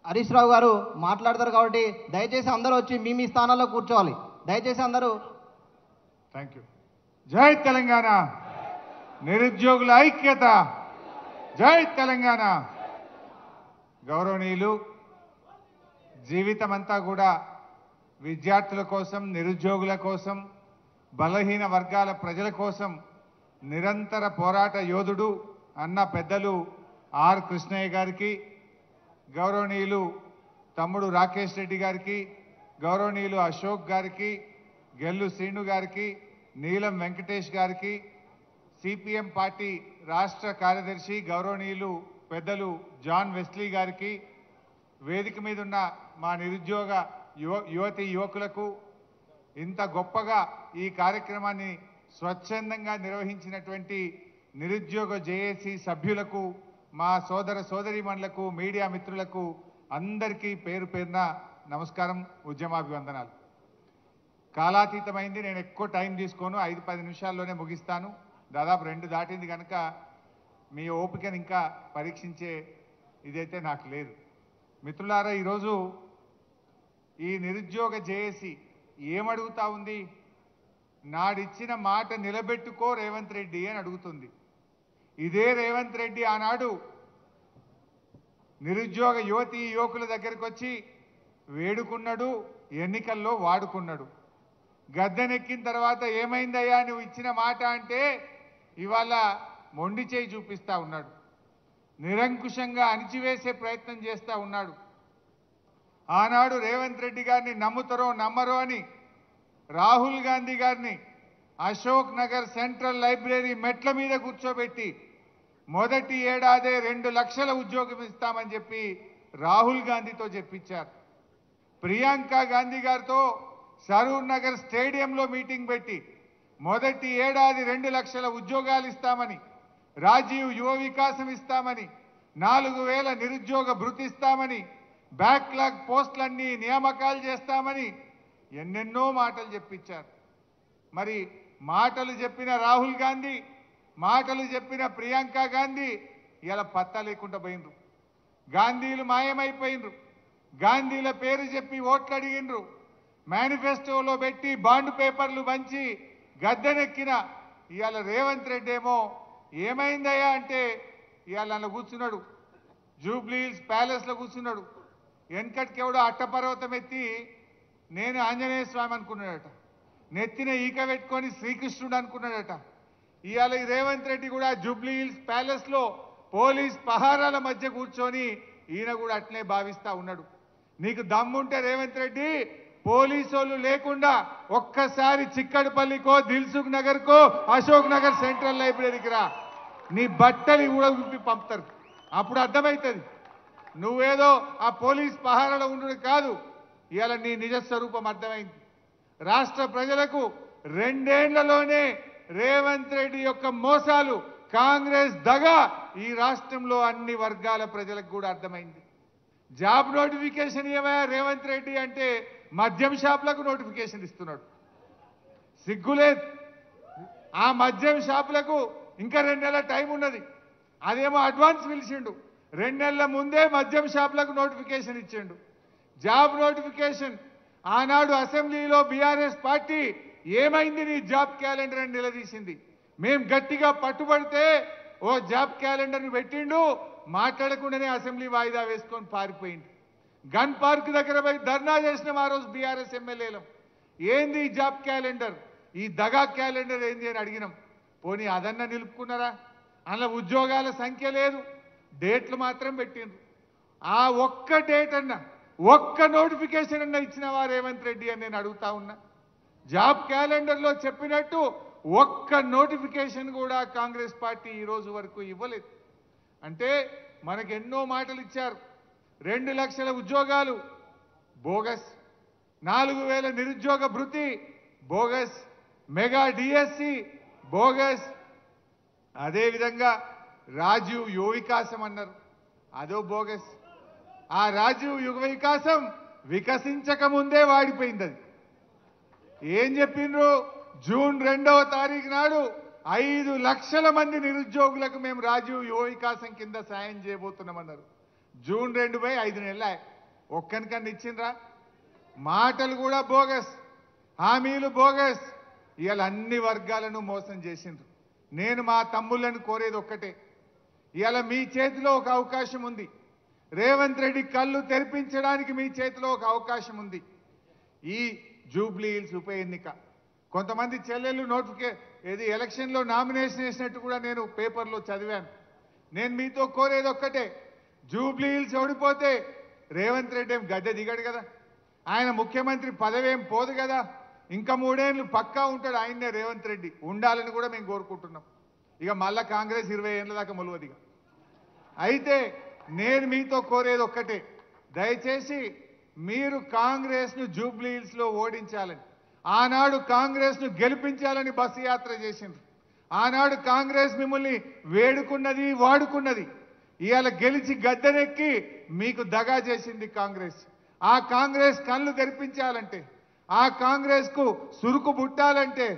హరీష్ రావు గారు మాట్లాడతారు కాబట్టి దయచేసి అందరూ వచ్చి మీ మీ స్థానాల్లో కూర్చోవాలి. దయచేసి అందరూ. Thank you. జై తెలంగాణ. నిరుద్యోగుల ఐక్యత. జై తెలంగాణ. గౌరవనీయులు, జీవితమంతా కూడా విద్యార్థుల కోసం, నిరుద్యోగుల కోసం, బలహీన వర్గాల ప్రజల కోసం నిరంతర పోరాట యోధుడు అన్న పెద్దలు ఆర్ కృష్ణయ్య గారికి, గౌరవనీయులు తమ్ముడు రాకేష్ రెడ్డి గారికి, గౌరవనీయులు అశోక్ గారికి, గెల్లు శ్రీను గారికి, నీలం వెంకటేష్ గారికి, సిపిఎం పార్టీ రాష్ట్ర కార్యదర్శి గౌరవనీయులు పెద్దలు జాన్ వెస్లీ గారికి, వేదిక మీద ఉన్న మా నిరుద్యోగ యువతి యువకులకు, ఇంత గొప్పగా ఈ కార్యక్రమాన్ని స్వచ్ఛందంగా నిర్వహించినటువంటి నిరుద్యోగ జేఏసీ సభ్యులకు, మా సోదర సోదరీమణులకు, మీడియా మిత్రులకు అందరికీ పేరు పేరున నమస్కారం, ఉద్యమాభివందనాలు. కాలాతీతమైంది, నేను ఎక్కువ టైం తీసుకోను, 5-10 నిమిషాల్లోనే ముగిస్తాను. దాదాపు 2 దాటింది కనుక మీ ఓపికను ఇంకా పరీక్షించే ఇదైతే నాకు లేదు. మిత్రులారా, ఈరోజు ఈ నిరుద్యోగ జేఏసీ ఏమడుగుతా ఉంది? నాడిచ్చిన మాట నిలబెట్టుకో రేవంత్ రెడ్డి అని అడుగుతుంది. ఇదే రేవంత్ రెడ్డి ఆనాడు నిరుద్యోగ యువతి యువకుల దగ్గరికి వచ్చి వేడుకున్నాడు, ఎన్నికల్లో వాడుకున్నాడు. గద్దెనెక్కిన తర్వాత ఏమైందయ్యా నువ్వు ఇచ్చిన మాట అంటే ఇవాళ మొండి చేయి చూపిస్తా ఉన్నాడు. నిరంకుశంగా అణిచివేసే ప్రయత్నం చేస్తూ ఉన్నాడు. ఆనాడు రేవంత్ రెడ్డి గారిని నమ్ముతారో నమ్మరో అని రాహుల్ గాంధీ గారిని అశోక్ నగర్ సెంట్రల్ లైబ్రరీ మెట్ల మీద కూర్చోబెట్టి మొదటి ఏడాదే 2 లక్షల ఉద్యోగం ఇస్తామని చెప్పి రాహుల్ గాంధీతో చెప్పించారు. ప్రియాంక గాంధీ గారితో సరూర్ నగర్ స్టేడియంలో మీటింగ్ పెట్టి మొదటి ఏడాది 2 లక్షల ఉద్యోగాలు ఇస్తామని, రాజీవ్ యువ వికాసం ఇస్తామని, 4000 నిరుద్యోగ భృతి ఇస్తామని, బ్యాక్లాగ్ పోస్టులన్నీ నియామకాలు చేస్తామని ఎన్నెన్నో మాటలు చెప్పించారు. మరి మాటలు చెప్పిన రాహుల్ గాంధీ, మాటలు చెప్పిన ప్రియాంక గాంధీ ఇలా పత్తా లేకుండా పోయినరు. గాంధీలు మాయమైపోయినరు. గాంధీల పేరు చెప్పి ఓట్లు అడిగినరు. మేనిఫెస్టోలో పెట్టి బాండ్ పేపర్లు పంచి గద్దెనెక్కిన ఇవాళ రేవంత్ రెడ్డి ఏమో ఏమైందయ్యా అంటే ఇవాళ అలా కూర్చున్నాడు, జూబ్లీహిల్స్ ప్యాలెస్లో కూర్చున్నాడు. వెనకటికెవడో అట్టపర్వతం ఎత్తి నేను ఆంజనేయ స్వామి అనుకున్నాడట, నెత్తిన ఈక పెట్టుకొని శ్రీకృష్ణుడు అనుకున్నాడట. ఇవాళ ఈ రేవంత్ రెడ్డి కూడా జూబ్లీహిల్స్ ప్యాలెస్లో పోలీస్ పహారాల మధ్య కూర్చొని ఈయన కూడా అట్లే భావిస్తా ఉన్నాడు. నీకు దమ్ముంటే రేవంత్ రెడ్డి పోలీసు లేకుండా ఒక్కసారి చిక్కడపల్లికో, దిల్సుఖ్ నగర్కో, అశోక్ నగర్ సెంట్రల్ లైబ్రరీకి రా. నీ బట్టలు కూడా విప్పి పంపుతారు. అప్పుడు అర్థమవుతుంది నువ్వేదో ఆ పోలీస్ పహారాలో ఉండు కాదు. ఇవాళ నీ నిజ స్వరూపం అర్థమైంది. రాష్ట్ర ప్రజలకు 2 ఏళ్లలోనే రేవంత్ రెడ్డి యొక్క మోసాలు, కాంగ్రెస్ దగ ఈ రాష్ట్రంలో అన్ని వర్గాల ప్రజలకు కూడా అర్థమైంది. జాబ్ నోటిఫికేషన్ ఏమయ్యా రేవంత్ రెడ్డి అంటే మద్యం షాపులకు నోటిఫికేషన్ ఇస్తున్నాడు. సిగ్గులేదు. ఆ మద్యం షాపులకు ఇంకా 2 నెలల టైం ఉన్నది. అదేమో అడ్వాన్స్ పిలిచిండు. 2 నెలల ముందే మద్యం షాపులకు నోటిఫికేషన్ ఇచ్చిండు. జాబ్ నోటిఫికేషన్ ఆనాడు అసెంబ్లీలో బీఆర్ఎస్ పార్టీ ఏమైంది నీ జాబ్ క్యాలెండర్ అని నిలదీసింది. మేం గట్టిగా పట్టుబడితే ఓ జాబ్ క్యాలెండర్ని పెట్టిండు. మాట్లాడకుండానే అసెంబ్లీ వాయిదా వేసుకొని పారిపోయింది. గన్ పార్క్ దగ్గర పోయి ధర్నా చేసినాం ఆ రోజు బీఆర్ఎస్ ఎమ్మెల్యేలం. ఏంది ఈ జాబ్ క్యాలెండర్, ఈ దగా క్యాలెండర్ ఏంది అని అడిగినాం. పోనీ అదన్నా నిలుపుకున్నారా? అందులో ఉద్యోగాల సంఖ్య లేదు, డేట్లు మాత్రం పెట్టిండ్రు. ఆ ఒక్క డేట్ అన్నా, ఒక్క నోటిఫికేషన్ అన్నా ఇచ్చినవా రేవంత్ రెడ్డి అని నేను అడుగుతా ఉన్నా. జాబ్ క్యాలెండర్లో చెప్పినట్టు ఒక్క నోటిఫికేషన్ కూడా కాంగ్రెస్ పార్టీ ఈ రోజు వరకు ఇవ్వలేదు. అంటే మనకు ఎన్నో మాటలు ఇచ్చారు. 2 లక్షల ఉద్యోగాలు బోగస్, 4000 నిరుద్యోగ భృతి బోగస్, మెగా డిఎస్సి బోగస్, అదేవిధంగా రాజీవ్ యువ వికాసం అన్నారు, అదో బోగస్. ఆ రాజీవ్ యువ వికాసం వికసించక ముందే వాడిపోయింది. అది ఏం చెప్పిండ్రు? జూన్ 2వ తారీఖు నాడు 5 లక్షల మంది నిరుద్యోగులకు మేము రాజీవ్ యువ వికాసం కింద సాయం చేయబోతున్నామన్నారు. జూన్ 2 పోయి 5 నెలలు ఒక్కనికన్నా ఇచ్చిండ్రా? మాటలు కూడా బోగస్, హామీలు బోగస్. ఇవాళ అన్ని వర్గాలను మోసం చేసిండ్రు. నేను మా తమ్ముళ్ళని కోరేది ఒక్కటే, ఇవాళ మీ చేతిలో ఒక అవకాశం ఉంది. రేవంత్ రెడ్డి కళ్ళు తెరిపించడానికి మీ చేతిలో ఒక అవకాశం ఉంది. ఈ జూబ్లీ హిల్స్ ఉప ఎన్నిక కొంతమంది చెల్లెళ్ళు ఏది ఎలక్షన్లో నామినేషన్ వేసినట్టు కూడా నేను పేపర్లో చదివాను. నేను మీతో కోరేది ఒక్కటే, జూబ్లీ హిల్స్ ఓడిపోతే రేవంత్ రెడ్డి ఏం గద్దె దిగాడు కదా, ఆయన ముఖ్యమంత్రి పదవి ఏం పోదు కదా, ఇంకా 3 ఏళ్ళు పక్కా ఉంటాడు ఆయన్నే రేవంత్ రెడ్డి, ఉండాలని కూడా మేము కోరుకుంటున్నాం. ఇక మళ్ళా కాంగ్రెస్ 20 ఏళ్ళ దాకా మొలవదిగా. అయితే నేను మీతో కోరేది ఒక్కటే, దయచేసి మీరు కాంగ్రెస్ను జూబ్లీ హిల్స్లో ఓడించాలని, ఆనాడు కాంగ్రెస్ను గెలిపించాలని బస్సు యాత్ర చేసిండ్రు. ఆనాడు కాంగ్రెస్ మిమ్మల్ని వేడుకున్నది, వాడుకున్నది. ఇవాళ గెలిచి గద్దెనెక్కి మీకు దగా చేసింది కాంగ్రెస్. ఆ కాంగ్రెస్ కళ్ళు తెరిపించాలంటే, ఆ కాంగ్రెస్ కు సురుకు బుట్టాలంటే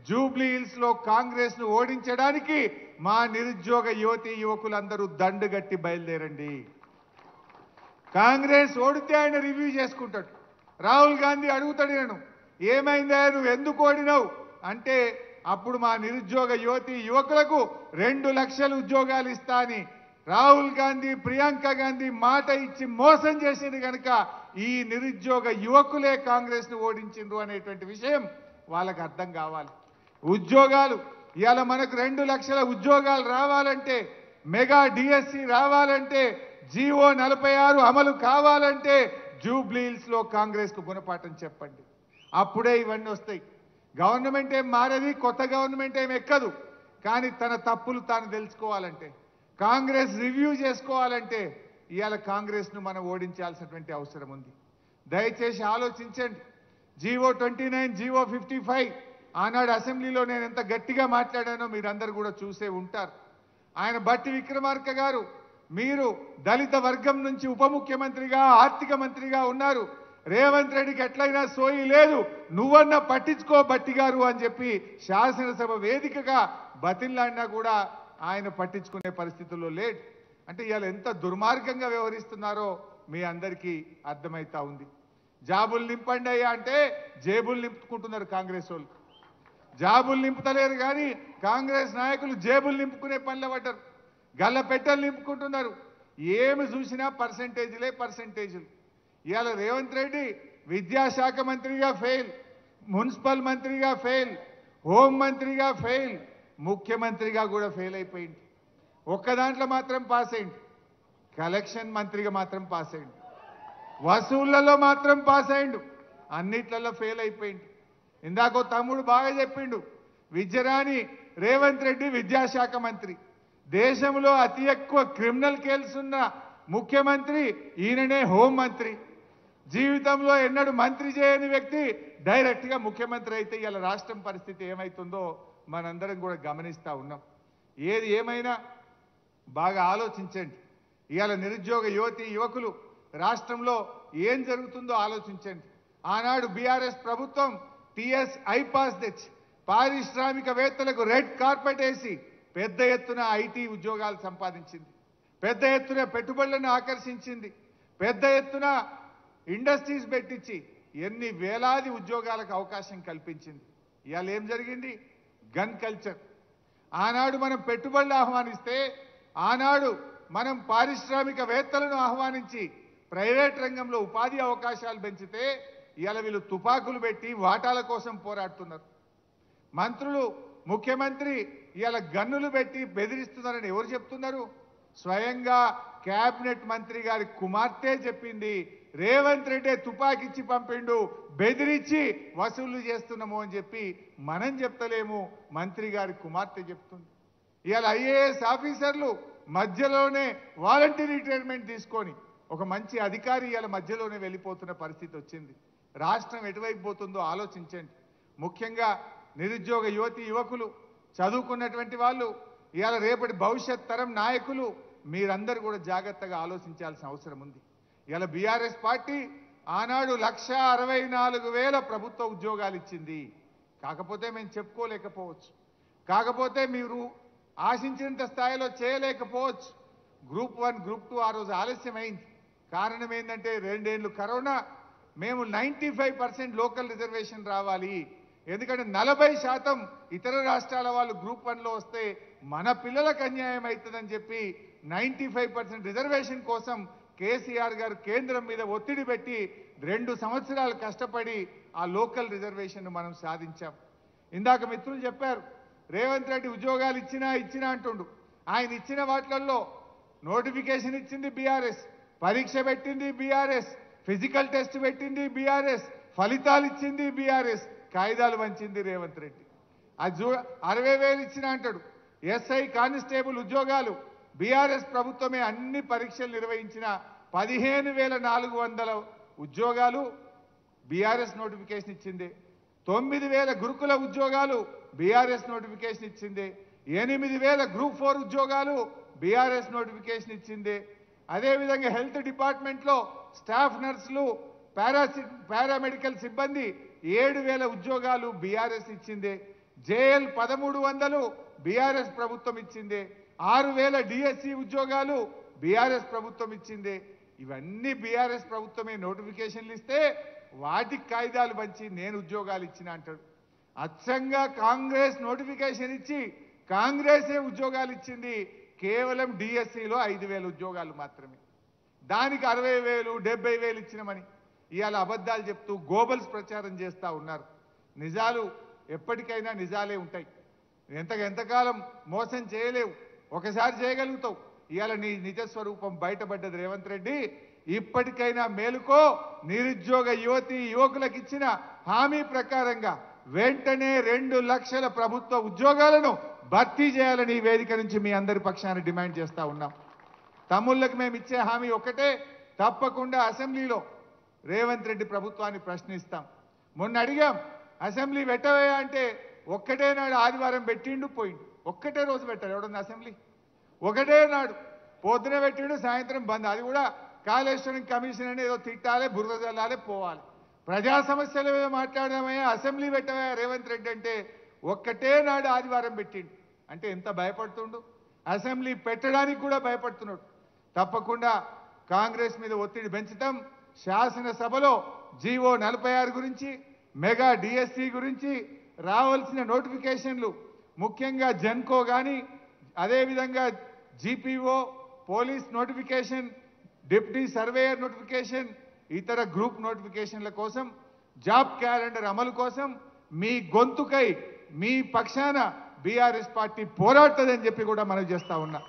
జూబ్లీ హిల్స్ లో కాంగ్రెస్ ను ఓడించడానికి మా నిరుద్యోగ యువతి యువకులందరూ దండుగట్టి బయలుదేరండి. కాంగ్రెస్ ఓడితే ఆయన రివ్యూ చేసుకుంటాడు. రాహుల్ గాంధీ అడుగుతాడు, నేను ఏమైందా నువ్వు ఎందుకు ఓడినావు అంటే, అప్పుడు మా నిరుద్యోగ యువతి యువకులకు 2 లక్షల ఉద్యోగాలు ఇస్తా అని రాహుల్ గాంధీ, ప్రియాంక గాంధీ మాట ఇచ్చి మోసం చేసింది కనుక ఈ నిరుద్యోగ యువకులే కాంగ్రెస్ ను ఓడించిండ్రు అనేటువంటి విషయం వాళ్ళకి అర్థం కావాలి. ఉద్యోగాలు ఇవాళ మనకు 2 లక్షల ఉద్యోగాలు రావాలంటే, మెగా డిఎస్సి రావాలంటే, జీవో 46 అమలు కావాలంటే జూబ్లీ హిల్స్ లో కాంగ్రెస్ కు గుణపాఠం చెప్పండి. అప్పుడే ఇవన్నీ వస్తాయి. గవర్నమెంట్ ఏం మారది, కొత్త గవర్నమెంట్ ఏం ఎక్కదు. కానీ తన తప్పులు తాను తెలుసుకోవాలంటే, కాంగ్రెస్ రివ్యూ చేసుకోవాలంటే ఇవాళ కాంగ్రెస్ ను మనం ఓడించాల్సినటువంటి అవసరం ఉంది. దయచేసి ఆలోచించండి. జీవో 29, జీవో 55 ఆనాడు అసెంబ్లీలో నేను ఎంత గట్టిగా మాట్లాడానో మీరందరూ కూడా చూసే ఉంటారు. ఆయన బట్టి విక్రమార్క గారు, మీరు దళిత వర్గం నుంచి ఉప ముఖ్యమంత్రిగా, ఆర్థిక మంత్రిగా ఉన్నారు, రేవంత్ రెడ్డికి ఎట్లయినా సోయి లేదు, నువ్వన్నా పట్టించుకో బట్టి గారు అని చెప్పి శాసనసభ వేదికగా బతిల్లాడినా కూడా ఆయన పట్టించుకునే పరిస్థితుల్లో లేడు. అంటే ఇవాళ ఎంత దుర్మార్గంగా వ్యవహరిస్తున్నారో మీ అందరికీ అర్థమైతా ఉంది. జాబులు నింపండి అయ్యా అంటే జేబులు నింపుకుంటున్నారు కాంగ్రెస్ వాళ్ళు. జాబులు నింపుతలేరు కానీ కాంగ్రెస్ నాయకులు జేబులు నింపుకునే పనులు పడ్డారు, గల్ల పెట్టెలు నింపుకుంటున్నారు. ఏమి చూసినా పర్సెంటేజీలు. ఇవాళ రేవంత్ రెడ్డి విద్యాశాఖ మంత్రిగా ఫెయిల్, మున్సిపల్ మంత్రిగా ఫెయిల్, హోం మంత్రిగా ఫెయిల్, ముఖ్యమంత్రిగా కూడా ఫెయిల్ అయిపోయింది. ఒక్క దాంట్లో మాత్రం పాస్ అయింది, కలెక్షన్ మంత్రిగా మాత్రం పాస్ అయింది, వసూళ్లలో మాత్రం పాస్ అయిండు, అన్నిట్లలో ఫెయిల్ అయిపోయింది. ఇందాకో తమ్ముడు బాగా చెప్పిండు, విద్యరాని రేవంత్ రెడ్డి విద్యాశాఖ మంత్రి, దేశంలో అతి ఎక్కువ క్రిమినల్ కేసులు ఉన్న ముఖ్యమంత్రి ఈయననే హోం మంత్రి, జీవితంలో ఎన్నడూ మంత్రి చేయని వ్యక్తి డైరెక్ట్గా ముఖ్యమంత్రి అయితే ఇలా రాష్ట్రం పరిస్థితి ఏమవుతుందో మనందరం కూడా గమనిస్తూ ఉన్నాం. ఏది ఏమైనా బాగా ఆలోచించండి. ఇవాళ నిరుద్యోగ యువతి యువకులు రాష్ట్రంలో ఏం జరుగుతుందో ఆలోచించండి. ఆనాడు బీఆర్ఎస్ ప్రభుత్వం టీఎస్ ఐపాస్ తెచ్చి పారిశ్రామికవేత్తలకు రెడ్ కార్పెట్ వేసి పెద్ద ఎత్తున ఐటీ ఉద్యోగాలు సంపాదించింది, పెద్ద ఎత్తున పెట్టుబడులను ఆకర్షించింది, పెద్ద ఎత్తున ఇండస్ట్రీస్ పెట్టించి ఎన్ని వేలాది ఉద్యోగాలకు అవకాశం కల్పించింది. ఇవాళ ఏం జరిగింది? Gun culture. ఆనాడు మనం పెట్టుబడులు ఆహ్వానిస్తే, ఆనాడు మనం పారిశ్రామికవేత్తలను ఆహ్వానించి ప్రైవేట్ రంగంలో ఉపాధి అవకాశాలు పెంచితే ఇవాళ వీళ్ళు తుపాకులు పెట్టి వాటాల కోసం పోరాడుతున్నారు. మంత్రులు, ముఖ్యమంత్రి ఇవాళ గన్నులు పెట్టి బెదిరిస్తున్నారని ఎవరు చెప్తున్నారు? స్వయంగా కేబినెట్ మంత్రి గారి కుమార్తె చెప్పింది, రేవంత్ రెడ్డి తుపాకిచ్చి పంపిండు, బెదిరించి వసూళ్లు చేస్తున్నాము అని చెప్పి మనం చెప్తలేము, మంత్రి గారి కుమార్తె చెప్తుంది. ఇవాళ ఐఏఎస్ ఆఫీసర్లు మధ్యలోనే వాలంటీర్ రిటైర్మెంట్ తీసుకొని ఒక మంచి అధికారి ఇవాళ మధ్యలోనే వెళ్ళిపోతున్న పరిస్థితి వచ్చింది. రాష్ట్రం ఎటువైపు పోతుందో ఆలోచించండి. ముఖ్యంగా నిరుద్యోగ యువతి యువకులు, చదువుకున్నటువంటి వాళ్ళు, ఇవాళ రేపటి భవిష్యత్ తరం నాయకులు మీరందరూ కూడా జాగ్రత్తగా ఆలోచించాల్సిన అవసరం ఉంది. ఇవాళ బీఆర్ఎస్ పార్టీ ఆనాడు 1,64,000 ప్రభుత్వ ఉద్యోగాలు ఇచ్చింది. కాకపోతే మేము చెప్పుకోలేకపోవచ్చు, కాకపోతే మీరు ఆశించినంత స్థాయిలో చేయలేకపోవచ్చు. గ్రూప్ 1, గ్రూప్ 2 ఆ రోజు ఆలస్యమైంది. కారణం ఏంటంటే 2 ఏళ్ళు కరోనా. మేము 95% లోకల్ రిజర్వేషన్ రావాలి, ఎందుకంటే 40% ఇతర రాష్ట్రాల వాళ్ళు గ్రూప్ 1లో వస్తే మన పిల్లలకు అన్యాయం అవుతుందని చెప్పి 95% రిజర్వేషన్ కోసం కేసీఆర్ గారు కేంద్రం మీద ఒత్తిడి పెట్టి 2 సంవత్సరాలు కష్టపడి ఆ లోకల్ రిజర్వేషన్ మనం సాధించాం. ఇందాక మిత్రులు చెప్పారు, రేవంత్ రెడ్డి ఉద్యోగాలు ఇచ్చినా అంటుండు. ఆయన ఇచ్చిన వాటిల్లో నోటిఫికేషన్ ఇచ్చింది బీఆర్ఎస్, పరీక్ష పెట్టింది బీఆర్ఎస్, ఫిజికల్ టెస్ట్ పెట్టింది బీఆర్ఎస్, ఫలితాలు ఇచ్చింది బీఆర్ఎస్, కాయిదాలు వంచింది రేవంత్ రెడ్డి. అది 60,000 ఇచ్చినా అంటాడు. ఎస్ఐ కానిస్టేబుల్ ఉద్యోగాలు బీఆర్ఎస్ ప్రభుత్వమే అన్ని పరీక్షలు నిర్వహించిన 15,400 ఉద్యోగాలు బీఆర్ఎస్ నోటిఫికేషన్ ఇచ్చింది. 9,000 గురుకుల ఉద్యోగాలు బీఆర్ఎస్ నోటిఫికేషన్ ఇచ్చింది. 8,000 గ్రూప్ 4 ఉద్యోగాలు బీఆర్ఎస్ నోటిఫికేషన్ ఇచ్చింది. అదేవిధంగా హెల్త్ డిపార్ట్మెంట్లో స్టాఫ్ నర్సులు, పారామెడికల్ సిబ్బంది 7,000 ఉద్యోగాలు బీఆర్ఎస్ ఇచ్చింది. జేఎల్ 1300 బీఆర్ఎస్ ప్రభుత్వం ఇచ్చింది. 6,000 డిఎస్సి ఉద్యోగాలు బీఆర్ఎస్ ప్రభుత్వం ఇచ్చింది. ఇవన్నీ బీఆర్ఎస్ ప్రభుత్వమే నోటిఫికేషన్లు ఇస్తే వాటికి కాయిదాలు పంచి నేను ఉద్యోగాలు ఇచ్చిన అంటాడు. అచ్చంగా కాంగ్రెస్ నోటిఫికేషన్ ఇచ్చి కాంగ్రెసే ఉద్యోగాలు ఇచ్చింది. కేవలం డిఎస్సిలో 5,000 ఉద్యోగాలు మాత్రమే, దానికి 60,000 70,000 ఇచ్చినామని ఇవాళ అబద్ధాలు చెప్తూ గోబల్స్ ప్రచారం చేస్తూ ఉన్నారు. నిజాలు ఎప్పటికైనా నిజాలే ఉంటాయి. ఎంతకాలం మోసం చేయలేవు, ఒకసారి చేయగలుగుతావు. ఇవాళ నీ నిజస్వరూపం బయటపడ్డది రేవంత్ రెడ్డి. ఇప్పటికైనా మేలుకో. నిరుద్యోగ యువకులకు ఇచ్చిన హామీ ప్రకారంగా వెంటనే 2 లక్షల ప్రభుత్వ ఉద్యోగాలను భర్తీ చేయాలని ఈ వేదిక నుంచి మీ అందరి పక్షాన డిమాండ్ చేస్తా ఉన్నాం. తమ్ముళ్ళకి మేము ఇచ్చే హామీ ఒకటే, తప్పకుండా అసెంబ్లీలో రేవంత్ రెడ్డి ప్రభుత్వాన్ని ప్రశ్నిస్తాం. మొన్న అడిగాం, అసెంబ్లీ పెట్టవయా అంటే ఒక్కటే నాడు ఆదివారం పెట్టిండు పోయిండు. ఒక్కటే రోజు పెట్టాడు ఎవడన్నా అసెంబ్లీ? ఒకటే నాడు పొద్దున పెట్టిండు, సాయంత్రం బంద్. అది కూడా కాళేశ్వరం కమిషన్ అని ఏదో తిట్టాలి, బురద జల్లాలి, పోవాలి. ప్రజా సమస్యల మీద మాట్లాడదామయ్యా, అసెంబ్లీ పెట్టవయా రేవంత్ రెడ్డి అంటే ఒక్కటే నాడు ఆదివారం పెట్టిండు. అంటే ఎంత భయపడుతుండు, అసెంబ్లీ పెట్టడానికి కూడా భయపడుతున్నాడు. తప్పకుండా కాంగ్రెస్ మీద ఒత్తిడి పెంచుతాం. శాసనసభలో జీవో 46 గురించి, మెగా డిఎస్సి గురించి రావాల్సిన నోటిఫికేషన్లు, ముఖ్యంగా జెన్కో కానీ, అదేవిధంగా GPO, police notification, deputy surveyor notification, ఇతర గ్రూప్ నోటిఫికేషన్ల కోసం, జాబ్ క్యాలెండర్ అమలు కోసం మీ గొంతుకై మీ పక్షాన బీఆర్ఎస్ పార్టీ పోరాడుతుందని చెప్పి కూడా మనం చేస్తా ఉన్నా.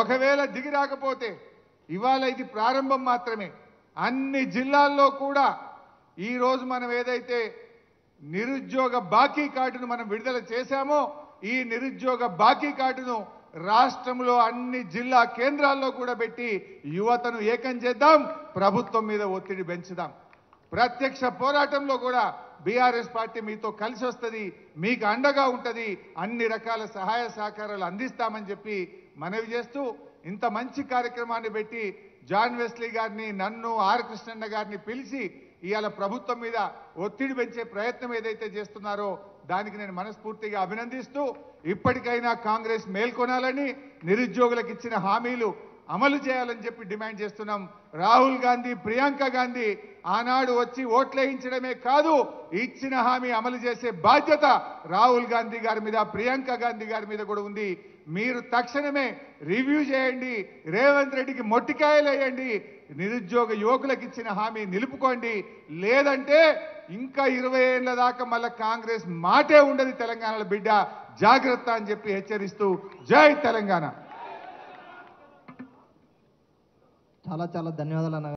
ఒకవేళ దిగి రాకపోతే ఇవాళ ఇది ప్రారంభం మాత్రమే. అన్ని జిల్లాల్లో కూడా ఈరోజు మనం ఏదైతే నిరుద్యోగ బాకీ కార్డును మనం విడుదల చేశామో, ఈ నిరుద్యోగ బాకీ కార్డును రాష్ట్రంలో అన్ని జిల్లా కేంద్రాల్లో కూడా పెట్టి యువతను ఏకం చేద్దాం, ప్రభుత్వం మీద ఒత్తిడి పెంచుదాం. ప్రత్యక్ష పోరాటంలో కూడా బీఆర్ఎస్ పార్టీ మీతో కలిసి వస్తుంది, మీకు అండగా ఉంటుంది, అన్ని రకాల సహాయ సహకారాలు అందిస్తామని చెప్పి మనవి చేస్తూ, ఇంత మంచి కార్యక్రమాన్ని పెట్టి జాన్ వెస్లీ గారిని, నన్ను, ఆర్ కృష్ణన్న గారిని పిలిచి ఇవాళ ప్రభుత్వం మీద ఒత్తిడి పెంచే ప్రయత్నం ఏదైతే చేస్తున్నారో దానికి నేను మనస్ఫూర్తిగా అభినందిస్తూ, ఇప్పటికైనా కాంగ్రెస్ మేల్కొనాలని, నిరుద్యోగులకు ఇచ్చిన హామీలు అమలు చేయాలని చెప్పి డిమాండ్ చేస్తున్నాం. రాహుల్ గాంధీ, ప్రియాంక గాంధీ ఆనాడు వచ్చి ఓట్లేయించడమే కాదు, ఇచ్చిన హామీ అమలు చేసే బాధ్యత రాహుల్ గాంధీ గారి మీద, ప్రియాంక గాంధీ గారి మీద కూడా ఉంది. మీరు తక్షణమే రివ్యూ చేయండి, రేవంత్ రెడ్డికి మొట్టికాయలు వేయండి, నిరుద్యోగ యువకులకు ఇచ్చిన హామీ నిలుపుకోండి. లేదంటే ఇంకా 20 ఏళ్ల దాకా మళ్ళా కాంగ్రెస్ మాటే ఉండదు తెలంగాణలో బిడ్డ, జాగ్రత్త అని చెప్పి హెచ్చరిస్తూ జై తెలంగాణ. చాలా ధన్యవాదాలు అన్న.